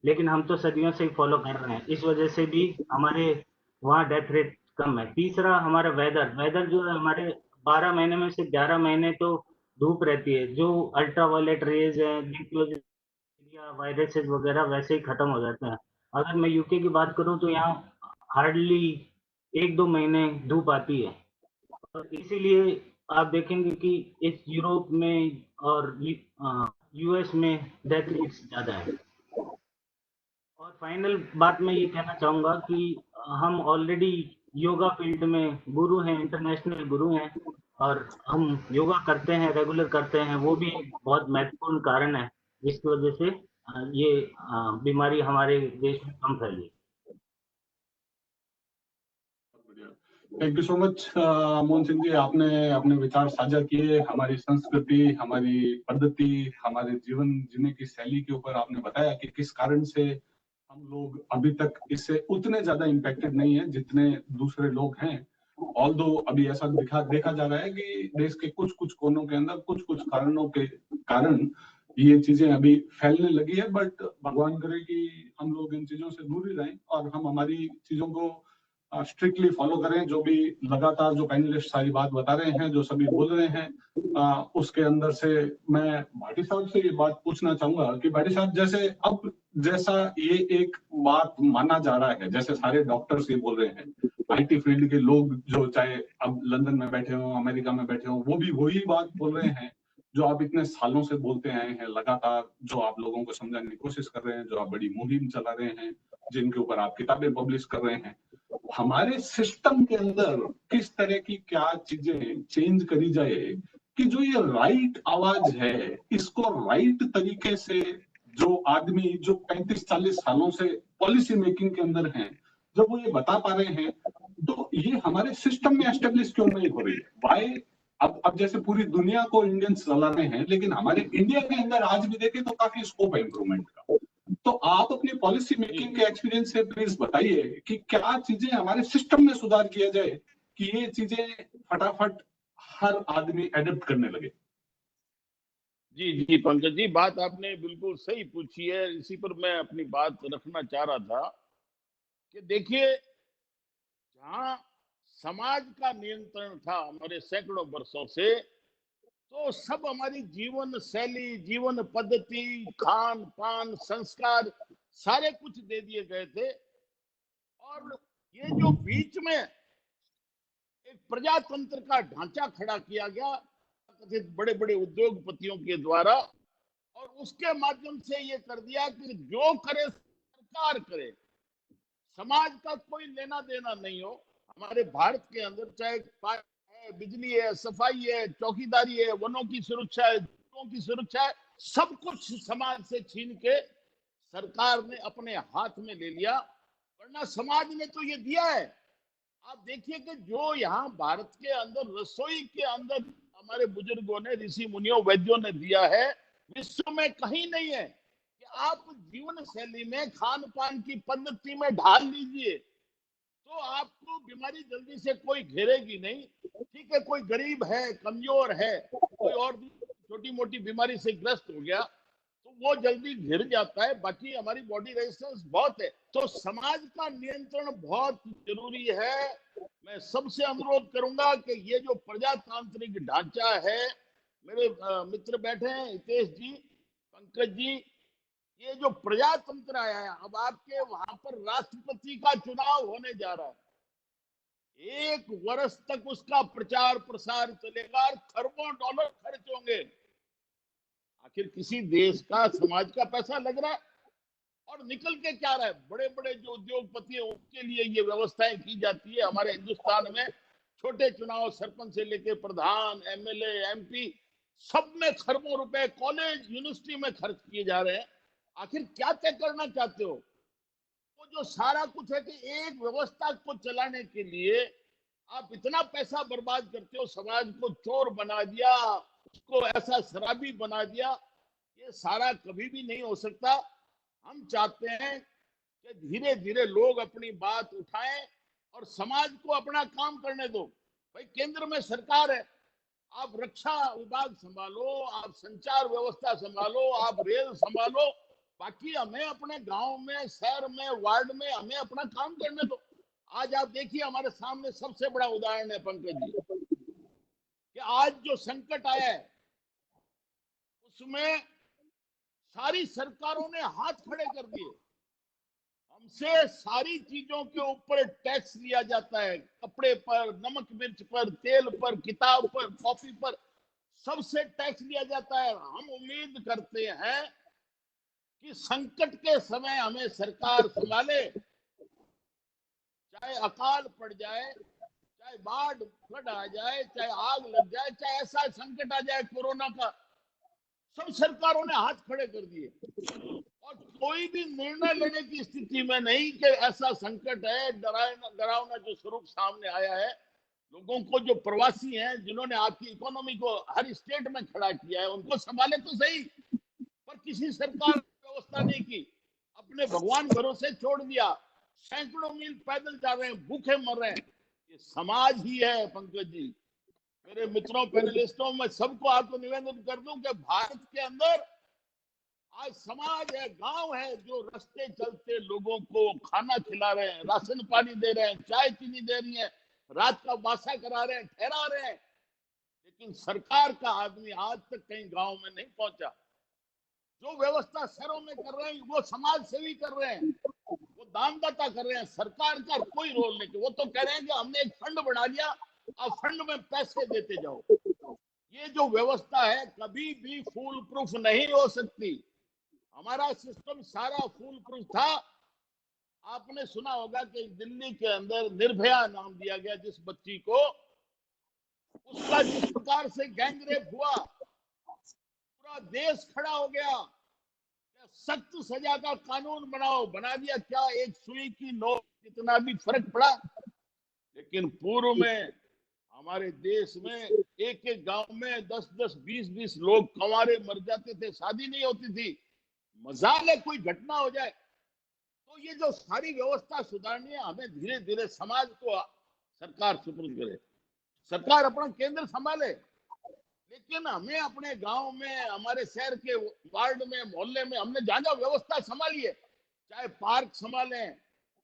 लेकिन हम तो सदियों से ही फॉलो कर रहे हैं। इस वजह से भी हमारे वहाँ डेथ रेट कम है। तीसरा, हमारा वेदर जो है, हमारे 12 महीने में से 11 महीने तो धूप रहती है, जो अल्ट्रावायलेट रेज है, वायरसेस वगैरह वैसे ही खत्म हो जाते हैं। अगर मैं यूके की बात करूं तो यहाँ हार्डली 1-2 महीने धूप आती है, और इसीलिए आप देखेंगे कि इस यूरोप में और यूएस में डेथ रेट्स ज्यादा है। और फाइनल बात मैं ये कहना चाहूंगा कि हम ऑलरेडी योगा फील्ड में गुरु हैं, इंटरनेशनल गुरु हैं, और हम योगा करते हैं, रेगुलर करते हैं। वो भी बहुत महत्वपूर्ण कारण है जिसकी वजह से ये बीमारी हमारे देश में कम फैली। Thank you so much Mohan Singh ji, आपने अपने विचार साझा किए। हमारी संस्कृति, हमारी पद्धति, हमारे जीवन जीने की शैली के ऊपर आपने बताया कि किस कारण से हम लोग अभी तक इससे उतने ज्यादा इम्पैक्टेड नहीं है जितने दूसरे लोग हैं। ऑल्दो अभी ऐसा देखा जा रहा है कि देश के कुछ कोनों के अंदर कुछ कारणों के कारण ये चीजें अभी फैलने लगी है, बट भगवान करे कि हम लोग इन चीजों से दूर ही रहें और हम हमारी चीजों को स्ट्रिक्टली फॉलो करें। जो भी लगातार जो पैनलिस्ट सारी बात बता रहे हैं, जो सभी बोल रहे हैं, उसके अंदर से मैं भाटी साहब से ये बात पूछना चाहूंगा कि भाटी साहब, जैसा ये एक बात माना जा रहा है, जैसे सारे डॉक्टर्स ये बोल रहे हैं IT फील्ड के लोग जो चाहे अब लंदन में बैठे हो, अमेरिका में बैठे हो, वो भी वही बात बोल रहे हैं जो आप इतने सालों से बोलते आए हैं लगातार, जो आप लोगों को समझाने की कोशिश कर रहे हैं, जो आप बड़ी मुहिम चला रहे हैं, जिनके ऊपर आप किताबें पब्लिश कर रहे हैं। हमारे सिस्टम के अंदर किस तरह की क्या चीजें चेंज करी जाए कि जो ये राइट आवाज है, इसको राइट तरीके से जो आदमी जो 35-40 सालों से पॉलिसी मेकिंग के अंदर हैं, जब वो ये बता पा रहे हैं, तो ये हमारे सिस्टम में एस्टेब्लिश क्यों नहीं हो रही है? वाई? अब जैसे पूरी दुनिया को इंडियंस चला रहे हैं, लेकिन हमारे इंडिया के अंदर आज भी देखें तो काफी स्कोप है इंप्रूवमेंट का। तो आप अपनी पॉलिसी मेकिंग के एक्सपीरियंस से प्लीज बताइए कि क्या चीजें हमारे सिस्टम में सुधार किया जाए कि ये चीजें फटाफट हर आदमी एडप्ट करने लगे। जी जी पंकज जी, बात आपने बिल्कुल सही पूछी है। इसी पर मैं अपनी बात रखना चाह रहा था कि देखिए, जहां समाज का नियंत्रण था हमारे सैकड़ों वर्षों से, तो सब हमारी जीवन शैली, जीवन पद्धति, खान पान, संस्कार सारे कुछ दे दिए गए थे। और ये जो बीच में एक प्रजातंत्र का ढांचा खड़ा किया गया कथित बड़े बड़े उद्योगपतियों के द्वारा, और उसके माध्यम से ये कर दिया कि जो करे सरकार करे, समाज का कोई लेना देना नहीं हो। हमारे भारत के अंदर चाहे है, बिजली है, सफाई है, चौकीदारी है, वनों की सुरक्षा है, जीवों की सुरक्षा है, सब कुछ समाज से छीन के सरकार ने अपने हाथ में ले लिया। वरना समाज ने तो ये दिया है। आप देखिए कि जो यहाँ भारत के अंदर रसोई के अंदर हमारे बुजुर्गों ने, ऋषि मुनियों, वैद्यों ने दिया है, विश्व में कहीं नहीं है। कि आप जीवन शैली में, खान पान की पद्धति में ढाल लीजिए तो आपको बीमारी जल्दी से कोई घेरेगी नहीं। ठीक है, कोई गरीब है, कमजोर है, कोई और छोटी मोटी बीमारी से ग्रस्त हो गया तो वो जल्दी घिर जाता है, बाकी हमारी बॉडी रेजिस्टेंस बहुत है। तो समाज का नियंत्रण बहुत जरूरी है। मैं सबसे अनुरोध करूंगा कि ये जो प्रजातांत्रिक ढांचा है, मेरे मित्र बैठे हैं, हितेश जी, पंकज जी, ये जो प्रजातंत्र आया है, अब आपके वहां पर राष्ट्रपति का चुनाव होने जा रहा है। 1 वर्ष तक उसका प्रचार प्रसार चलेगा और खरबों डॉलर खर्च होंगे। आखिर किसी देश का, समाज का पैसा लग रहा है और निकल के क्या रहा है? बड़े बड़े जो उद्योगपति हैं उनके लिए ये व्यवस्थाएं की जाती है। हमारे हिंदुस्तान में छोटे चुनाव, सरपंच से लेके प्रधान, MLA, MP, सब में खरबों रुपए कॉलेज, यूनिवर्सिटी में खर्च किए जा रहे हैं। आखिर क्या तय करना चाहते हो? वो जो सारा कुछ है कि एक व्यवस्था को चलाने के लिए आप इतना पैसा बर्बाद करते हो, समाज को चोर बना दिया, उसको ऐसा शराबी बना दिया। ये सारा कभी भी नहीं हो सकता। हम चाहते हैं कि धीरे धीरे लोग अपनी बात उठाएं और समाज को अपना काम करने दो। भाई, केंद्र में सरकार है, आप रक्षा विभाग संभालो, आप संचार व्यवस्था संभालो, आप रेल संभालो, बाकी हमें अपने गांव में, शहर में, वार्ड में हमें अपना काम करने दो। आज आप देखिए, हमारे सामने सबसे बड़ा उदाहरण है पंकज जी, कि आज जो संकट आया है उसमें सारी सरकारों ने हाथ खड़े कर दिए। हमसे सारी चीजों के ऊपर टैक्स लिया जाता है, कपड़े पर, नमक मिर्च पर, तेल पर, किताब पर, कॉफी पर, सबसे टैक्स लिया जाता है। हम उम्मीद करते हैं कि संकट के समय हमें सरकार संभाले, चाहे अकाल पड़ जाए, चाहे बाढ़ फ्लड आ जाए, चाहे आग लग जाए, चाहे ऐसा संकट आ जाए कोरोना का, सब सरकारों ने हाथ खड़े कर दिए और कोई भी निर्णय लेने की स्थिति में नहीं कि ऐसा संकट है, डरावना जो स्वरूप सामने आया है। लोगों को, जो प्रवासी हैं, जिन्होंने आपकी इकोनॉमी को हर स्टेट में खड़ा किया है, उनको संभाले तो सही, पर किसी सरकार ने व्यवस्था नहीं की, अपने भगवान भरोसे छोड़ दिया। सैकड़ों मील पैदल जा रहे हैं, भूखे मर रहे हैं। ये समाज ही है पंकज जी। मेरे मित्रों, पैनलिस्टों, मैं सबको आपको निवेदन कर दूं कि भारत के अंदर आज समाज है, गांव है, जो रास्ते चलते लोगों को खाना खिला रहे हैं, राशन पानी दे रहे हैं, चाय चीनी दे रही है, रात का वासा करा रहे हैं, ठहरा रहे हैं। लेकिन सरकार का आदमी आज तक कहीं गांव में नहीं पहुंचा। जो व्यवस्था शहरों में कर रहे हैं वो समाज सेवी कर रहे हैं, वो दानदाता कर रहे हैं, सरकार का कोई रोल नहीं। वो तो कह रहे हैं कि हमने एक फंड बना लिया, अब फंड में पैसे देते जाओ। ये जो व्यवस्था है कभी भी फूल प्रूफ नहीं हो सकती। हमारा सिस्टम सारा फूल प्रूफ था। आपने सुना होगा कि दिल्ली के अंदर निर्भया नाम दिया गया जिस बच्ची को, उसका जिस प्रकार से गैंगरेप हुआ, पूरा देश खड़ा हो गया, सख्त सजा का कानून बनाओ, बना दिया। क्या एक सुई की नोक कितना भी फर्क पड़ा? लेकिन पूर्व में हमारे देश में एक एक गांव में 10-10, 20-20 लोग कंवारे मर जाते थे, शादी नहीं होती थी। मजाल है कोई घटना हो जाए। तो ये जो सारी व्यवस्था सुधारनी है, हमें धीरे धीरे समाज को सरकार सुपुर्द करे, सरकार अपना केंद्र संभाले, लेकिन हमें अपने गांव में, हमारे शहर के वार्ड में, मोहल्ले में हमने जहाँ व्यवस्था संभाली है, चाहे पार्क संभालें,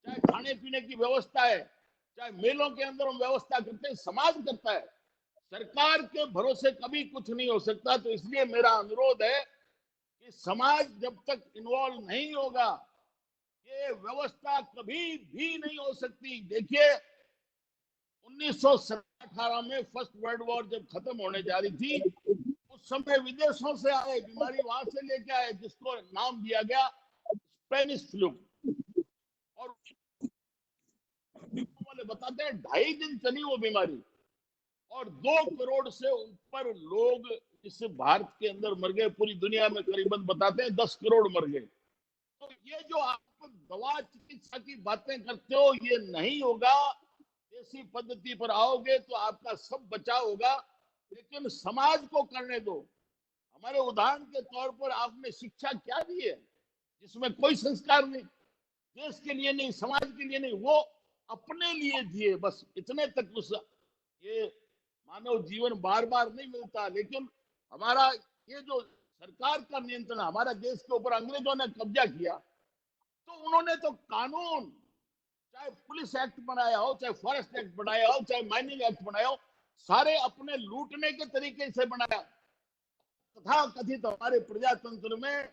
चाहे खाने पीने की व्यवस्था है, चाहे मेलों के अंदर हम व्यवस्था करते हैं, समाज करता है। सरकार के भरोसे कभी कुछ नहीं हो सकता। तो इसलिए मेरा अनुरोध है कि समाज जब तक इन्वॉल्व नहीं होगा, ये व्यवस्था कभी भी नहीं हो सकती। देखिए 1918 में फर्स्ट वर्ल्ड वॉर जब खत्म होने जा रही थी, उस समय विदेशों से आए बीमारी, वहां से लेके आए, जिसको नाम दिया गया स्पेनिश फ्लू। और वाले बताते हैं 2.5 दिन चली वो बीमारी और 2 करोड़ से ऊपर लोग इस भारत के अंदर मर गए। पूरी दुनिया में करीबन बताते हैं 10 करोड़ मर गए। तो ये जो आप दवा चिकित्सा की बातें करते हो, ये नहीं होगा। देसी पद्धति पर आओगे तो आपका सब बचाव होगा, लेकिन समाज को करने दो। हमारे उदाहरण के तौर पर आपने शिक्षा क्या दी है जिसमें कोई संस्कार नहीं, देश के लिए नहीं, समाज के लिए नहीं, वो अपने लिए दिए बस, इतने तक। उस ये मानव जीवन बार बार नहीं मिलता, लेकिन हमारा ये जो सरकार का नियंत्रण, हमारा देश के ऊपर अंग्रेजों ने कब्जा किया, तो उन्होंने तो कानून, चाहे पुलिस एक्ट बनाया हो, चाहे फॉरेस्ट एक्ट बनाया हो, चाहे माइनिंग एक्ट बनाया हो, सारे अपने लूटने के तरीके से बनाया। तथा कथित हमारे प्रजातंत्र में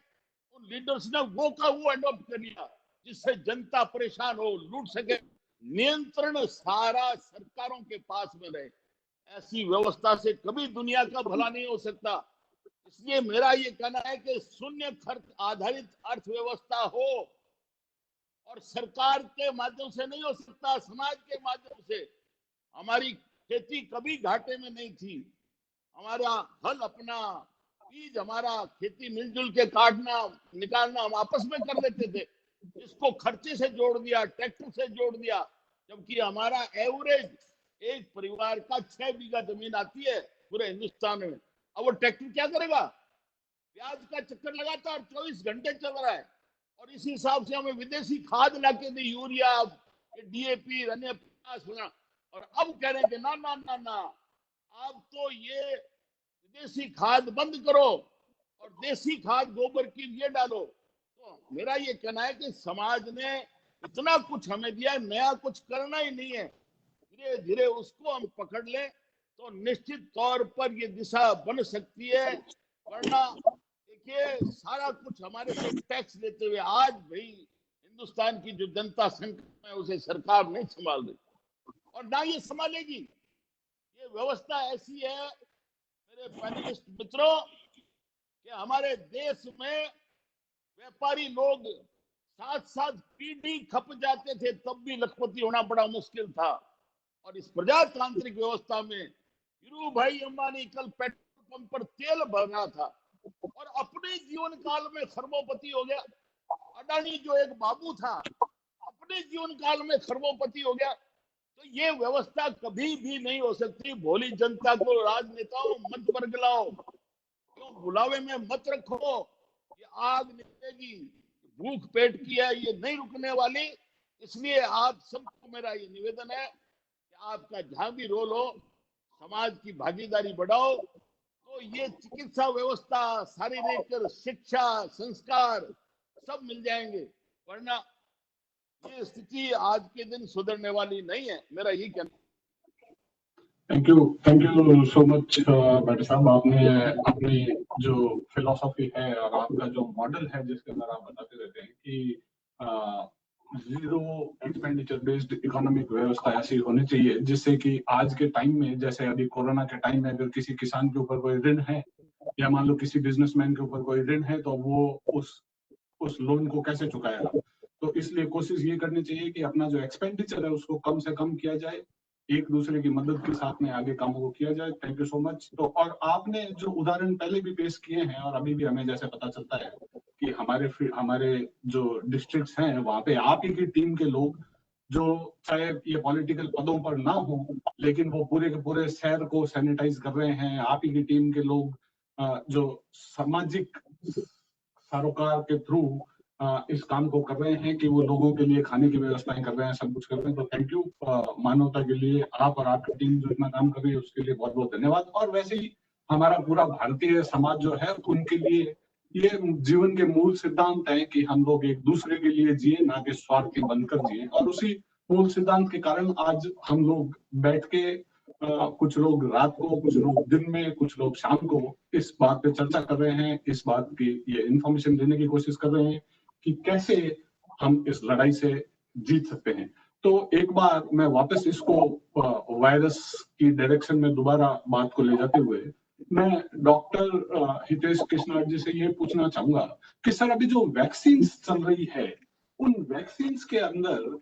उन लीडर्स ने वो का वो अडॉप्ट कर लिया, जिससे जनता परेशान हो, लूट सके। नियंत्रण सारा सरकारों के पास में रहे, ऐसी व्यवस्था से कभी दुनिया का भला नहीं हो सकता। इसलिए मेरा ये कहना है कि शून्य खर्च आधारित अर्थव्यवस्था हो, और सरकार के माध्यम से नहीं हो सकता, समाज के माध्यम से। हमारी खेती कभी घाटे में नहीं थी। हमारा हल अपना, बीज हमारा, खेती मिलजुल के काटना निकालना हम आपस में कर लेते थे। इसको खर्चे से जोड़ दिया, ट्रैक्टर से जोड़ दिया, जबकि हमारा एवरेज एक परिवार का 6 बीघा जमीन आती है पूरे हिंदुस्तान में। अब वो ट्रैक्टर क्या करेगा? प्याज का चक्कर लगातार 24 घंटे चल रहा है, और इस हिसाब से हमें विदेशी खाद लाके दी, यूरिया, डीएपी, अन्य पोटाश, और अब कह रहे हैं कि ना ना ना ना, अब तो ये विदेशी खाद बंद करो और देसी खाद गोबर की ये डालो। तो मेरा ये कहना है कि समाज ने इतना कुछ हमें दिया, नया कुछ करना ही नहीं है। धीरे धीरे उसको हम पकड़ लें तो निश्चित तौर पर ये दिशा बन सकती है। वरना देखिए सारा कुछ हमारे से टैक्स लेते हुए आज भाई हिंदुस्तान की जो जनता संकट में, उसे सरकार नहीं संभाल रही और ना ये संभालेगी। ये व्यवस्था ऐसी है मेरे पैनलिस्ट मित्रों कि हमारे देश में व्यापारी लोग 7-7 पीढ़ी खप जाते थे, तब भी लखपति होना बड़ा मुश्किल था। और इस प्रजातांत्रिक व्यवस्था में वीरू भाई अंबानी कल पेट्रोल पंप पर तेल भर रहा था और अपने जीवन काल में खरबोपति हो गया। अडानी जो एक बाबू था, अपने जीवन काल में खरबोपति हो गया। तो ये व्यवस्था कभी भी नहीं हो सकती। भोली जनता को राजनेताओं मत बरगलाओ, क्यों बुलावे में मत रखो। ये आग निकलेगी, भूख पेट की है, ये नहीं रुकने वाली। इसलिए आप सबको मेरा ये निवेदन है कि आपका जहां भी रोल हो, समाज की भागीदारी बढ़ाओ, तो ये चिकित्सा व्यवस्था, शारीरिक शिक्षा, संस्कार सब मिल जाएंगे। वरना ये स्थिति आज के दिन सुधरने वाली नहीं है, मेरा यही कहना। Thank you so much Bhatt साहब। आपने अपनी जो फिलोसॉफी है और आपका जो मॉडल है जिसके अंदर आप बताते रहते हैं कि जीरो एक्सपेंडिचर बेस्ड इकोनॉमिक व्यवस्था ऐसी होनी चाहिए जिससे कि आज के टाइम में, जैसे अभी कोरोना के टाइम में अगर किसी किसान के ऊपर कोई ऋण है या मान लो किसी बिजनेसमैन के ऊपर कोई ऋण है, तो वो उस लोन को कैसे चुकाएगा। तो इसलिए कोशिश ये करनी चाहिए कि अपना जो एक्सपेंडिचर है उसको कम से कम किया जाए, एक दूसरे की मदद के साथ में आगे कामों को किया जाए। Thank you so much. तो और आपने जो उदाहरण पहले भी पेश किए हैं और अभी भी हमें जैसे पता चलता है कि हमारे जो डिस्ट्रिक्ट्स हैं वहां पे आप ही की टीम के लोग, जो चाहे ये पॉलिटिकल पदों पर ना हो, लेकिन वो पूरे के पूरे शहर को सैनिटाइज कर रहे हैं। आप ही की टीम के लोग जो सामाजिक सरोकार के थ्रू इस काम को कर रहे हैं कि वो लोगों के लिए खाने की व्यवस्थाएं कर रहे हैं, सब कुछ कर रहे हैं। तो थैंक यू। मानवता के लिए आप और आपकी टीम जो इतना काम कर रही है उसके लिए बहुत बहुत धन्यवाद। और वैसे ही हमारा पूरा भारतीय समाज जो है उनके लिए ये जीवन के मूल सिद्धांत है कि हम लोग एक दूसरे के लिए जिए, ना कि स्वार्थी बनकर जिए। और उसी मूल सिद्धांत के कारण आज हम लोग बैठ के कुछ लोग रात को, कुछ लोग दिन में, कुछ लोग शाम को इस बात पे चर्चा कर रहे हैं, इस बात की ये इंफॉर्मेशन देने की कोशिश कर रहे हैं कि कैसे हम इस लड़ाई से जीत सकते हैं। तो एक बार मैं वापस इसको वायरस की डायरेक्शन में दोबारा बात को ले जाते हुए मैं डॉक्टर हितेश कृष्णा जी से ये पूछना चाहूंगा कि सर अभी जो वैक्सीन चल रही है, उन वैक्सीन के अंदर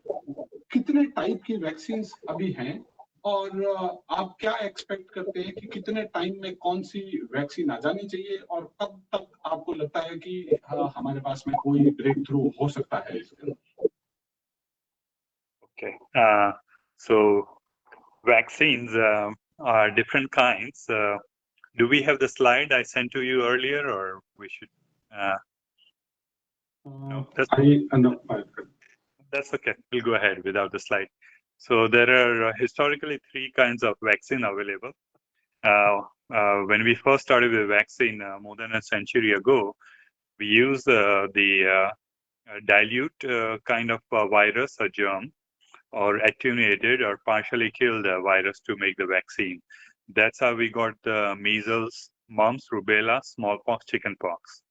कितने टाइप की वैक्सीन अभी हैं, और आप क्या एक्सपेक्ट करते हैं कि कितने टाइम में कौन सी वैक्सीन आ जानी चाहिए, और कब तक आपको लगता है कि हमारे पास में कोई ब्रेक थ्रू हो सकता है इसके अंदर? Okay. So vaccines are different kinds. Do we have the slide I sent to you earlier, or we should? No, that's okay. We'll go ahead without the slide. So there are historically three kinds of vaccine available. When we first started with vaccine more than a century ago, we used the dilute kind of virus, a germ, or attenuated or partially killed virus to make the vaccine. That's how we got the measles, mumps, rubella, smallpox, chickenpox.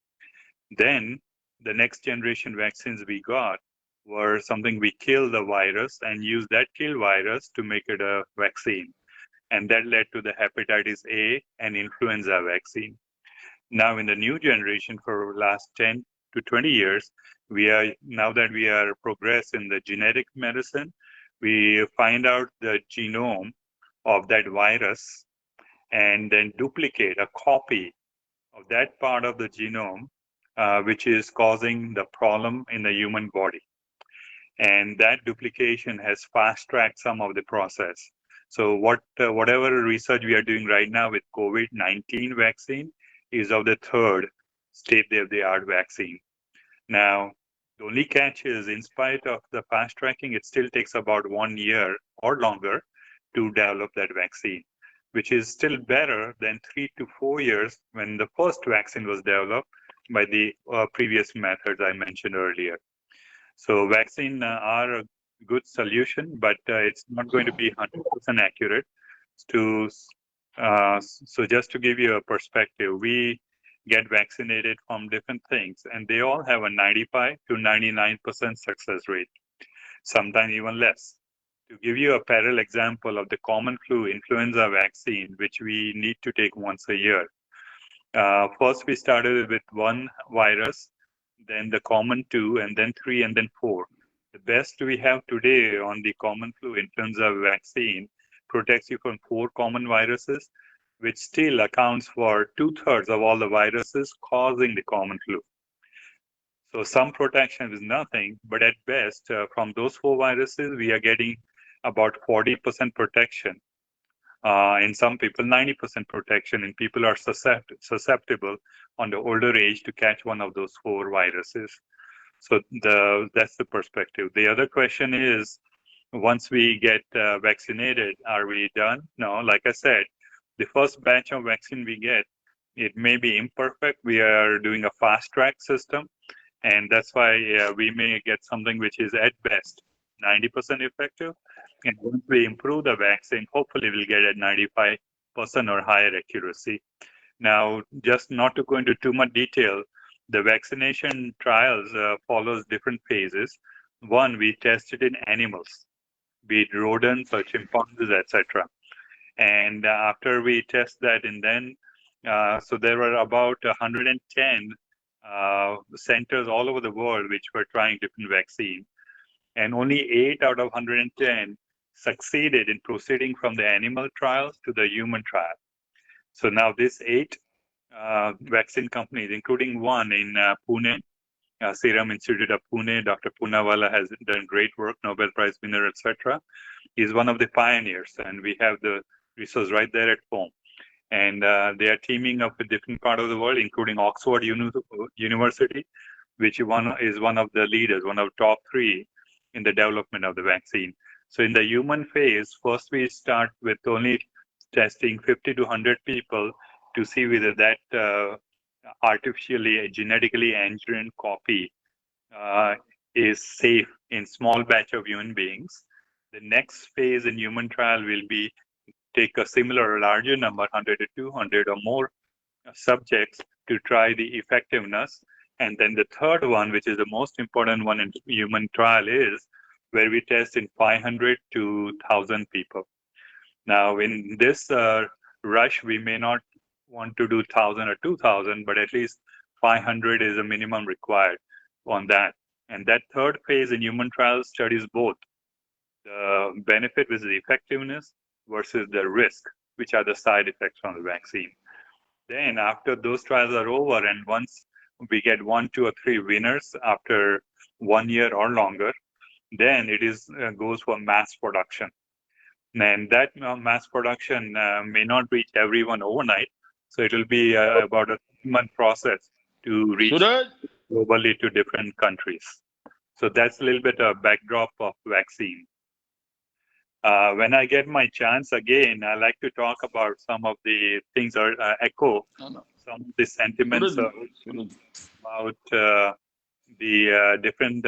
Then the next generation vaccines we got were something we killed the virus and used that killed virus to make it a vaccine. And that led to the hepatitis A and influenza vaccine. Now in the new generation for the last 10 to 20 years, now that we are progress in the genetic medicine, we find out the genome of that virus and then duplicate a copy of that part of the genome, which is causing the problem in the human body. And that duplication has fast-tracked some of the process. So whatever research we are doing right now with COVID-19 vaccine is of the third state-of-the-art vaccine. Now, the only catch is, in spite of the fast tracking, it still takes about 1 year or longer to develop that vaccine, which is still better than 3 to 4 years when the first vaccine was developed by the previous methods I mentioned earlier. So vaccine are a good solution, but it's not going to be 100% accurate. So just to give you a perspective, we get vaccinated from different things, and they all have a 95 to 99% success rate, sometimes even less. To give you a parallel example of the common flu influenza vaccine, which we need to take once a year. First, we started with one virus, then the common 2, and then 3, and then 4. The best we have today on the common flu influenza vaccine protects you from 4 common viruses, which still accounts for 2/3 of all the viruses causing the common flu. So some protection is nothing, but at best, from those 4 viruses, we are getting about 40% protection. In some people, 90% protection, and people are susceptible on the older age to catch one of those 4 viruses. So that's the perspective. The other question is, once we get vaccinated, are we done? No, like I said, the first batch of vaccine we get, it may be imperfect. We are doing a fast track system, and that's why we may get something which is at best 90% effective. And once we improve the vaccine, hopefully we'll get at 95% or higher accuracy. Now, just not to go into too much detail, the vaccination trials follows different phases. one, we tested in animals, be it rodents or chimpanzees, etc. And after we test that, and then, so there were about 110 centers all over the world which were trying different vaccines. And only 8 out of 110 succeeded in proceeding from the animal trials to the human trial. So now these 8 vaccine companies, including one in Pune, Serum Institute of Pune, Dr. Poonawalla has done great work, Nobel Prize winner, etc. He's one of the pioneers, and we have the resource right there at home. And they are teaming up with different parts of the world, including Oxford University, which is one of the leaders, one of the top 3 in the development of the vaccine. So in the human phase, first we start with only testing 50 to 100 people to see whether that artificially, genetically engineered copy is safe in small batch of human beings. The next phase in human trial will be take a similar larger number, 100 to 200 or more subjects to try the effectiveness. And then the third one, which is the most important one in human trial, is where we test in 500 to 1,000 people. Now, in this rush, we may not want to do 1,000 or 2,000, but at least 500 is a minimum required on that. And that third phase in human trials studies both the benefit, which is the effectiveness, versus the risk, which are the side effects from the vaccine. Then after those trials are over, and once we get 1, 2, or 3 winners after 1 year or longer, then it is goes for mass production. And that mass production may not reach everyone overnight. So it will be about a 3-month process to reach Suraj, globally to different countries. So that's a little bit of backdrop of vaccine. When I get my chance again, I like to talk about some of the things or echo some of the sentiments Suraj, about the different